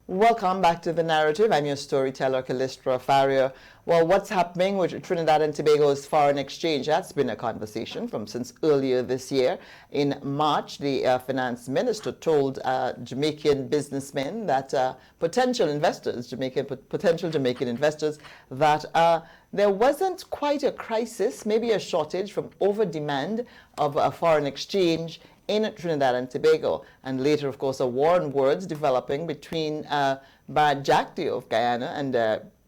Welcome back to The Narrative. I'm your storyteller, Callistra Farrier. Well, what's happening with Trinidad and Tobago's foreign exchange? That's been a conversation from since earlier this year. In March, the finance minister told Jamaican businessmen that potential Jamaican investors, that there wasn't quite a crisis, maybe a shortage from over demand of foreign exchange in Trinidad and Tobago. And later, of course, a war on words developing between Brad Jagdeo of Guyana and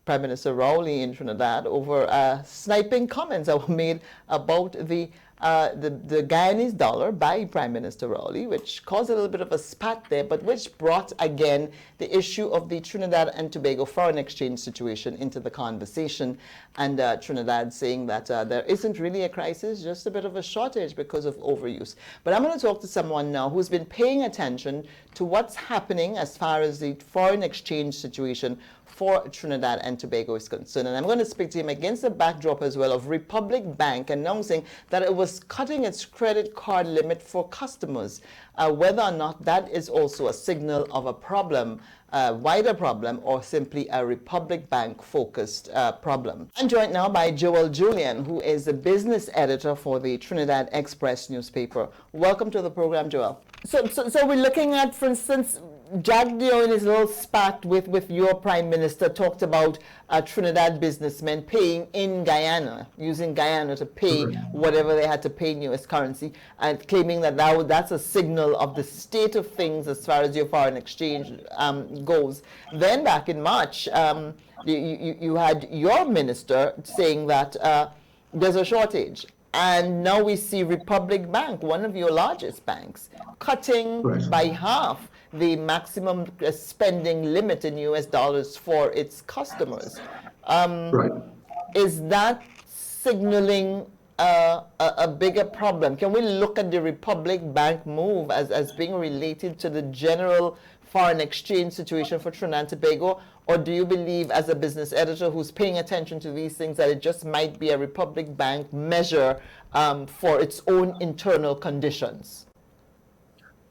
Prime Minister Rowley in Trinidad over sniping comments that were made about the Guyanese dollar by Prime Minister Rowley, which caused a little bit of a spat there, but which brought again the issue of the Trinidad and Tobago foreign exchange situation into the conversation. And Trinidad saying that there isn't really a crisis, just a bit of a shortage because of overuse. But I'm going to talk to someone now who's been paying attention to what's happening as far as the foreign exchange situation for Trinidad and Tobago is concerned. And I'm going to speak to him against the backdrop as well of Republic Bank announcing that it was cutting its credit card limit for customers. Whether or not that is also a signal of a problem, wider problem, or simply a Republic Bank focused problem. I'm joined now by Joel Julian, who is the business editor for the Trinidad Express newspaper. Welcome to the program, Joel. So we're looking at, for instance, Jagdeo in his little spat with your prime minister talked about Trinidad businessmen paying in Guyana, using Guyana to pay whatever they had to pay in U.S. currency, and claiming that that's a signal of the state of things as far as your foreign exchange goes. Then back in March, you had your minister saying that there's a shortage. And now we see Republic Bank, one of your largest banks, cutting by half the maximum spending limit in US dollars for its customers. Is that signaling a bigger problem? Can we look at the Republic Bank move as being related to the general foreign exchange situation for Trinidad and Tobago? Or do you believe, as a business editor who's paying attention to these things, that it just might be a Republic Bank measure for its own internal conditions?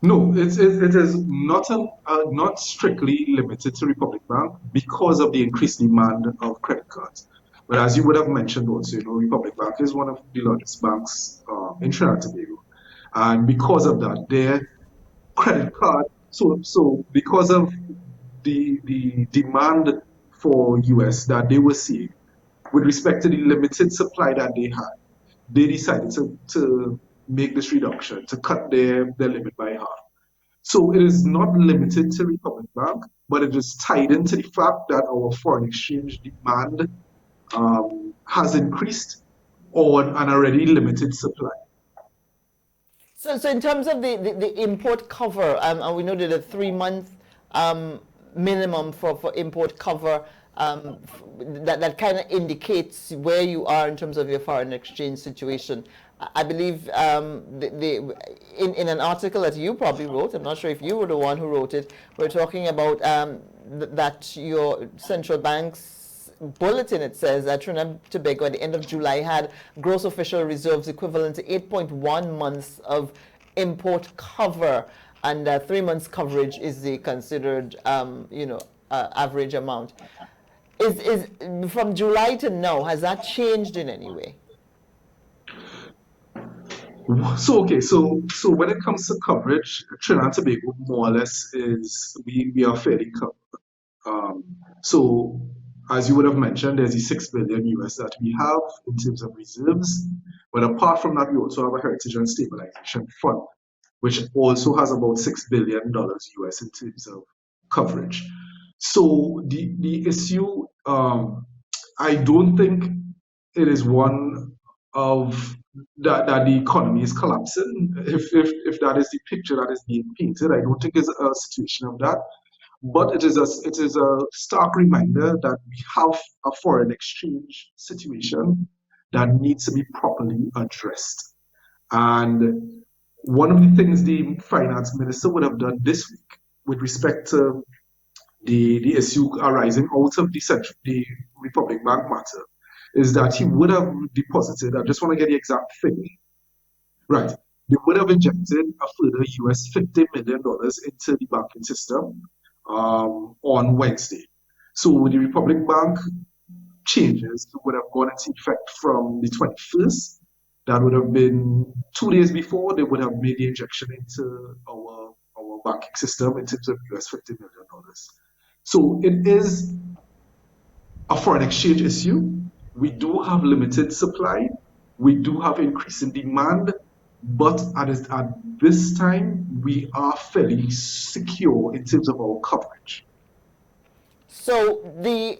No, it is not strictly limited to Republic Bank because of the increased demand of credit cards. But as you would have mentioned also, Republic Bank is one of the largest banks in Trinidad and Tobago. And because of that, their credit card, so because of the demand for US that they were seeing with respect to the limited supply that they had, they decided to make this reduction, to cut their limit by half. So it is not limited to Republic Bank, but it is tied into the fact that our foreign exchange demand has increased on an already limited supply. So in terms of the import cover, and we know that a 3-month minimum for import cover, that kind of indicates where you are in terms of your foreign exchange situation. I believe in an article that you probably wrote, I'm not sure if you were the one who wrote it, we're talking about that your central bank's bulletin, it says that Trinidad and Tobago at the end of July had gross official reserves equivalent to 8.1 months of import cover, and 3 months coverage is the considered average amount. Is from July to now, has that changed in any way? So when it comes to coverage, Trinidad and Tobago more or less we are fairly covered. So as you would have mentioned, there's the 6 billion US that we have in terms of reserves. But apart from that, we also have a Heritage and Stabilization Fund, which also has about $6 billion US in terms of coverage. So the issue, I don't think it is one of that the economy is collapsing. If that is the picture that is being painted, I don't think it's a situation of that. But it is a stark reminder that we have a foreign exchange situation that needs to be properly addressed. And one of the things the finance minister would have done this week with respect to the issue arising out of the Republic Bank matter is that he would have deposited, I just want to get the exact figure, right? They would have injected a further US $50 million into the banking system, on Wednesday. So the Republic Bank changes would have gone into effect from the 21st. That would have been 2 days before they would have made the injection into our banking system in terms of US $50 million. So it is a foreign exchange issue. We do have limited supply. We do have increasing demand, but at this time, we are fairly secure in terms of our coverage. So the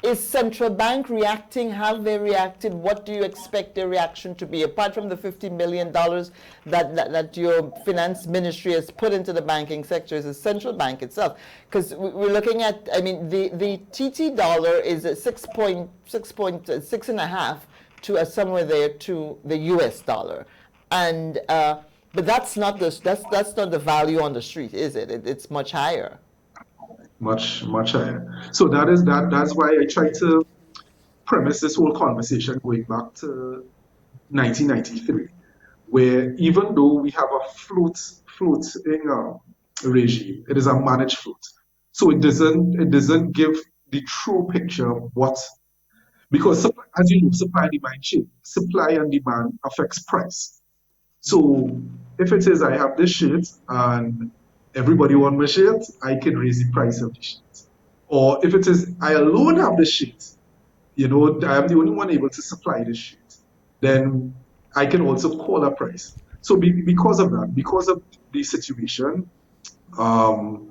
is central bank reacting? Have they reacted? What do you expect their reaction to be? Apart from the $50 million that your finance ministry has put into the banking sector, is the central bank itself? Because we're looking at, I mean, the TT dollar is at 6.6.6.5 to somewhere there to the US dollar. And but that's not the value on the street, is it? It's much higher. Much, much higher. So that's why I try to premise this whole conversation going back to 1993, where even though we have a floating regime, it is a managed float. So it doesn't give the true picture of what, because as you know, supply and demand change. Supply and demand affects price. So if it is I have this shirt and everybody want my shirt, I can raise the price of the shirt. Or if it is I alone have the shirt, I am the only one able to supply the sheet, then I can also call a price. So because of that, because of the situation, um,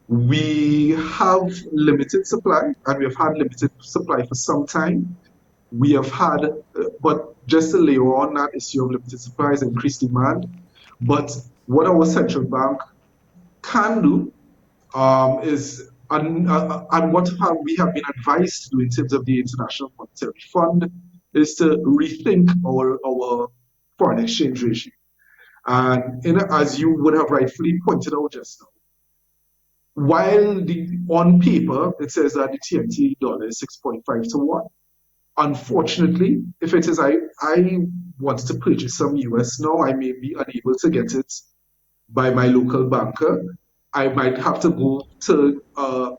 we have limited supply, and we have had limited supply for some time. We have had, but just to layer on that issue of limited supply is increased demand. But what our central bank can do and what we have been advised to do in terms of the International Monetary Fund is to rethink our foreign exchange regime. And as you would have rightfully pointed out just now, while on paper it says that the TNT dollar is 6.5 to 1, unfortunately, if it is I want to purchase some US now, I may be unable to get it by my local banker. I might have to go to a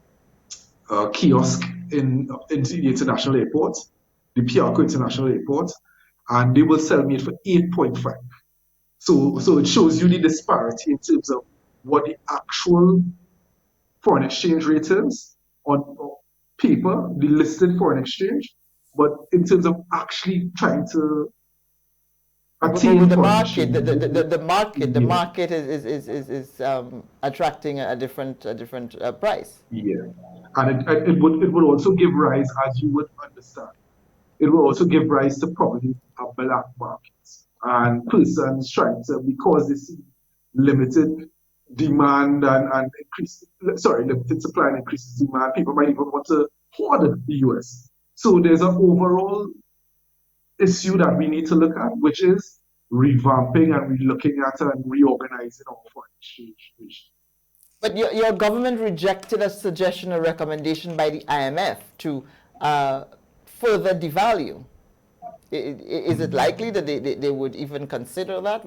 kiosk in the international airport, the Piarco International Airport, and they will sell me it for 8.5. So it shows you the disparity in terms of what the actual foreign exchange rate is on paper, the listed foreign exchange, but in terms of actually trying to attain The foreign market, exchange. the Yeah. market is attracting a different price. Yeah, and it would also give rise, as you would understand, it will also give rise to probably a black market and persons trying to, because they see limited demand and increase, sorry, limited supply and increases demand, people might even want to hoard the US. So there's an overall issue that we need to look at, which is revamping and relooking at and reorganizing our foreign exchange regime. But your government rejected a suggestion or recommendation by the IMF to further devalue. Is it likely that they would even consider that?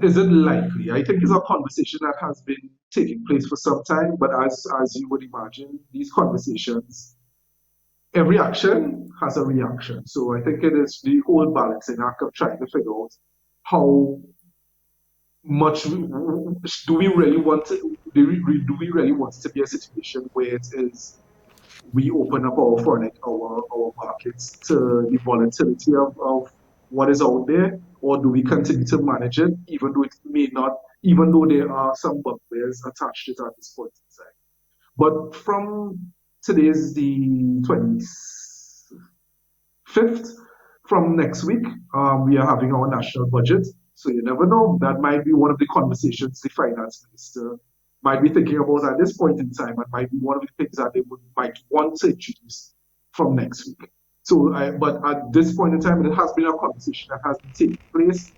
Is it likely? I think it's a conversation that has been taking place for some time, but as you would imagine, these conversations, every action has a reaction. So I think it is the whole balancing act of trying to figure out how much do we really want to do we really want it to be a situation where it is we open up our markets to the volatility of what is out there, or do we continue to manage it, even though it may not, even though there are some bugbears attached to it at this point in time. But from today's the 25th, from next week, we are having our national budget. So you never know. That might be one of the conversations the finance minister might be thinking about at this point in time, and might be one of the things that might want to introduce from next week. So, but at this point in time, it has been a conversation that has been taking place.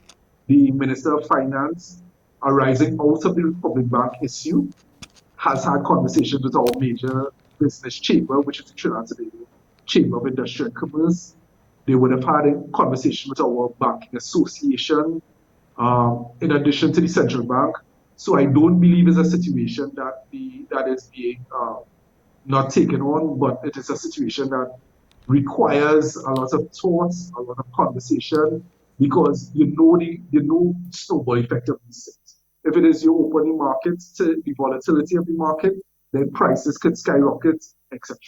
The Minister of Finance, arising out of the Republic Bank issue, has had conversations with our major business chamber, which is the Trinidad'S Chamber of Industry and Commerce. They would have had a conversation with our banking association. in addition to the central bank. So I don't believe it's a situation that is being not taken on, but it is a situation that requires a lot of thoughts, a lot of conversation, because you know snowball effect of these things. If it is you open the market to the volatility of the market, then prices could skyrocket, etc.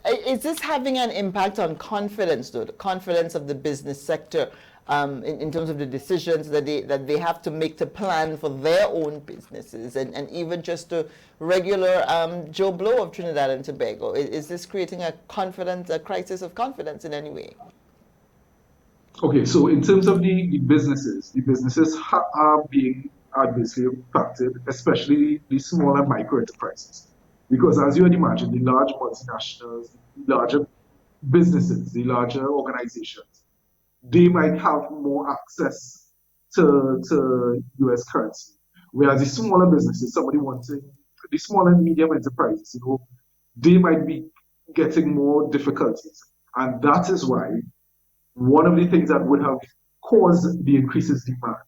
Is this having an impact on confidence, though, the confidence of the business sector, in terms of the decisions that they have to make to plan for their own businesses, and even just the regular Joe Blow of Trinidad and Tobago? Is this creating a crisis of confidence in any way? Okay, so in terms of the businesses are being adversely impacted, especially the small and micro enterprises. Because as you would imagine, the large multinationals, the larger businesses, the larger organizations, they might have more access to US currency. Whereas the smaller businesses, somebody wanting the small and medium enterprises, they might be getting more difficulties. And that is why one of the things that would have caused the increases demand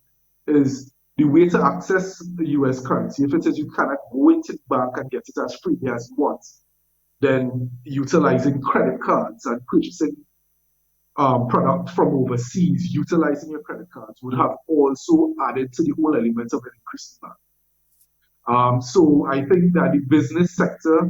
is the way to access the US currency. If it is you cannot go into the bank and get it as freely as you want, then utilizing credit cards and purchasing product from overseas, utilizing your credit cards would have also added to the whole element of an increased demand. So I think that the business sector,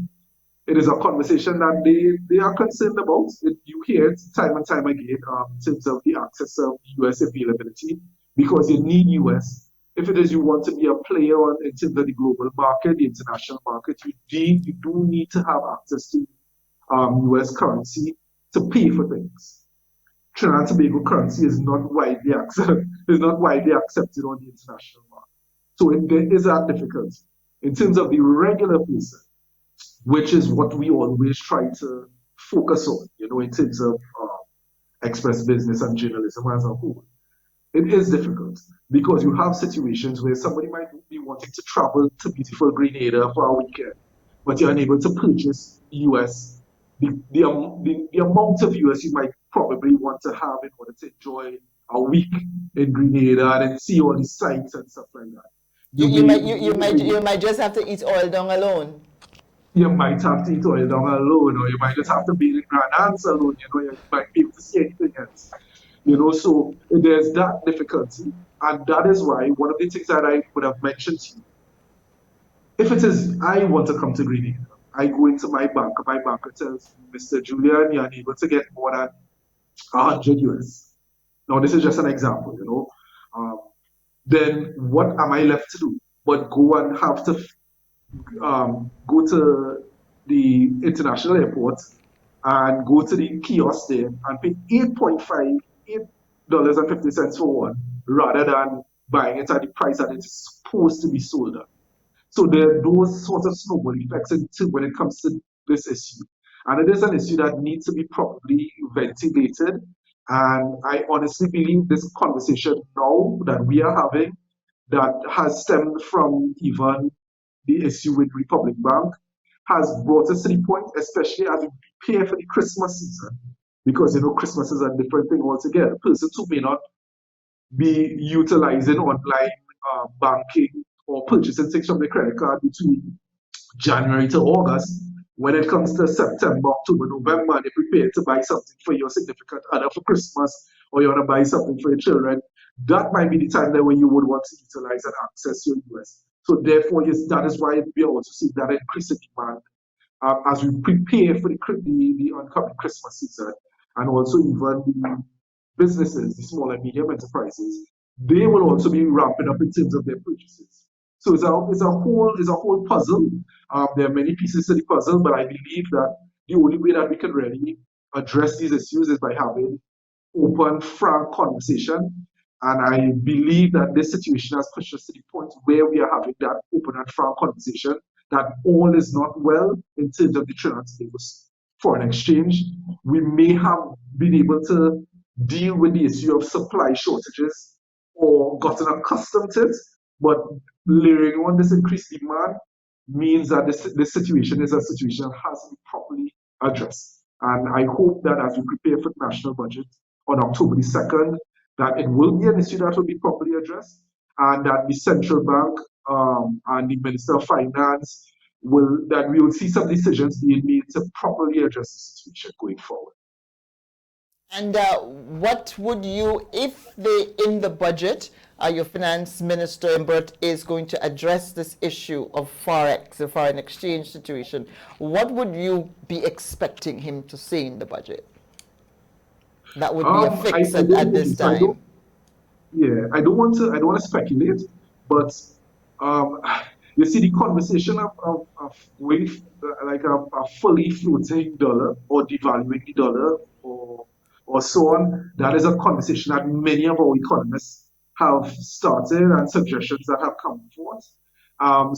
it is a conversation that they are concerned about. You hear it time and time again in terms of the access of US availability, because you need US. If it is you want to be a player in terms of the global market, the international market, you do need to have access to US currency to pay for things. Trinidad and Tobago currency is not widely accepted on the international market. So there is that difficulty. In terms of the regular person, which is what we always try to focus on, in terms of express business and journalism as a whole. It is difficult because you have situations where somebody might be wanting to travel to beautiful Grenada for a weekend, but you're unable to purchase US, the amount of US you might probably want to have in order to enjoy a week in Grenada and then see all the sights and stuff like that. You, you might you might just have to eat oil down alone. You might have to eat oil down alone, or you might just have to be in Grand Anse alone, you might be able to see anything else. So there's that difficulty, and that is why one of the things that I would have mentioned to you, if it is I want to come to Grenada, I go into my banker tells me, Mr. Julian, you're unable to get more than 100 US. Now, this is just an example, then what am I left to do? But go and have to go to the international airport and go to the kiosk there and pay $8.50 for one, rather than buying it at the price that it's supposed to be sold at. So there are those sort of snowball effects when it comes to this issue. And it is an issue that needs to be properly ventilated. And I honestly believe this conversation now that we are having, that has stemmed from even the issue with Republic Bank, has brought us to the point, especially as we prepare for the Christmas season, because Christmas is a different thing altogether. Persons who may not be utilizing online banking or purchasing things from the credit card between January to August, when it comes to September, October, November, and you're prepared to buy something for your significant other for Christmas, or you want to buy something for your children, that might be the time that when you would want to utilize and access your US. So therefore, yes, that is why we also see that increase in demand as we prepare for the oncoming Christmas season, and also even the businesses, the small and medium enterprises, they will also be ramping up in terms of their purchases. So it's a whole puzzle. There are many pieces to the puzzle, but I believe that the only way that we can really address these issues is by having open, frank conversation. And I believe that this situation has pushed us to the point where we are having that open and frank conversation, that all is not well in terms of the Trinidad foreign exchange. We may have been able to deal with the issue of supply shortages or gotten accustomed to it, but layering on this increased demand means that this situation is a situation that has to be properly addressed. And I hope that as we prepare for the national budget on October the 2nd, that it will be an issue that will be properly addressed, and that the central bank and the Minister of Finance that we will see some decisions being made to properly address the situation going forward. And what would you, if they, in the budget, your finance minister, Imbert, is going to address this issue of Forex, the foreign exchange situation, what would you be expecting him to say in the budget? That would be a fix I don't, at okay, this so I don't, time. yeah, I don't want to speculate, but um, you see the conversation of with like a fully floating dollar or devaluing the dollar or so on. That is a conversation that many of our economists have started and suggestions that have come forth.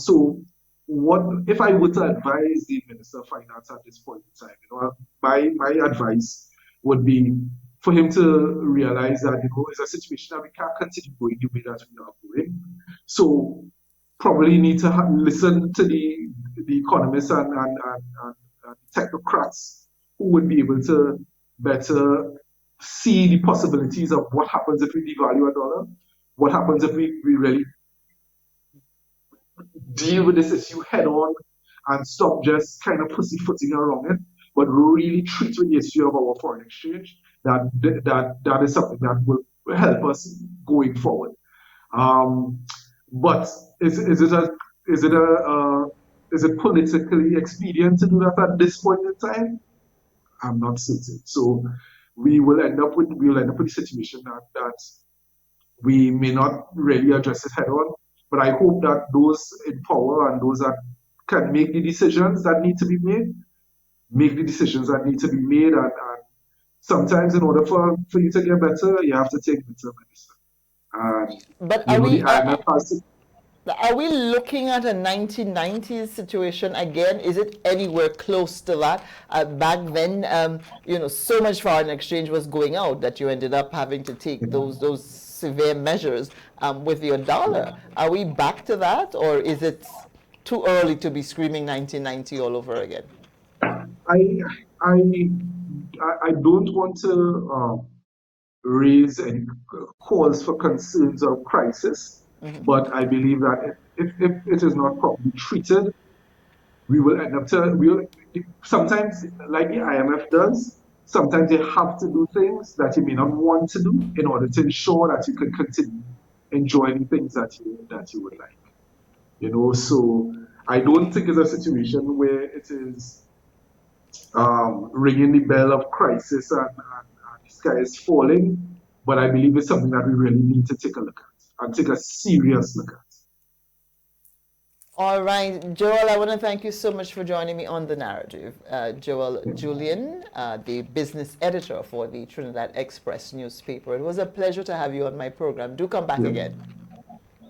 So what if I were to advise the Minister of Finance at this point in time? You know, my advice would be for him to realize that it's a situation that we can't continue going the way that we are going. So probably need to listen to the economists and technocrats who would be able to better see the possibilities of what happens if we devalue a dollar, what happens if we really deal with this issue head on and stop just kind of pussyfooting around it, but really treat with the issue of our foreign exchange. That is something that will help us going forward. Um, but is it a is it a is it politically expedient to do that at this point in time? I'm not certain. So we will end up with a situation that we may not really address it head on. But I hope that those in power and those that can make the decisions that need to be made, make the decisions that need to be made. And sometimes, in order for you to get better, you have to take better medicine. And But you know, the IMF has are we looking at a 1990s situation again? Is it anywhere close to that? Back then, so much foreign exchange was going out that you ended up having to take those severe measures with your dollar. Are we back to that, or is it too early to be screaming 1990 all over again? I I I don't want to raise any calls for concerns or crisis, but I believe that if it is not properly treated, we will end up to we will sometimes like the IMF does. Sometimes you have to do things that you may not want to do in order to ensure that you can continue enjoying things that you would like. You know, so I don't think it's a situation where it is ringing the bell of crisis and the sky is falling. But I believe it's something that we really need to take a look at and take a serious look at. All right, Joel, I want to thank you so much for joining me on The Narrative. Joel Julian, the business editor for the Trinidad Express newspaper. It was a pleasure to have you on my program. Do come back again.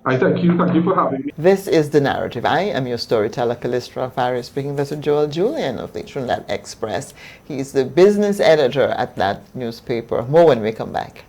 I thank you. Thank you for having me. This is The Narrative. I am your storyteller, Callistra Faria, speaking to Joel Julian of the Trinidad Express. He's the business editor at that newspaper. More when we come back.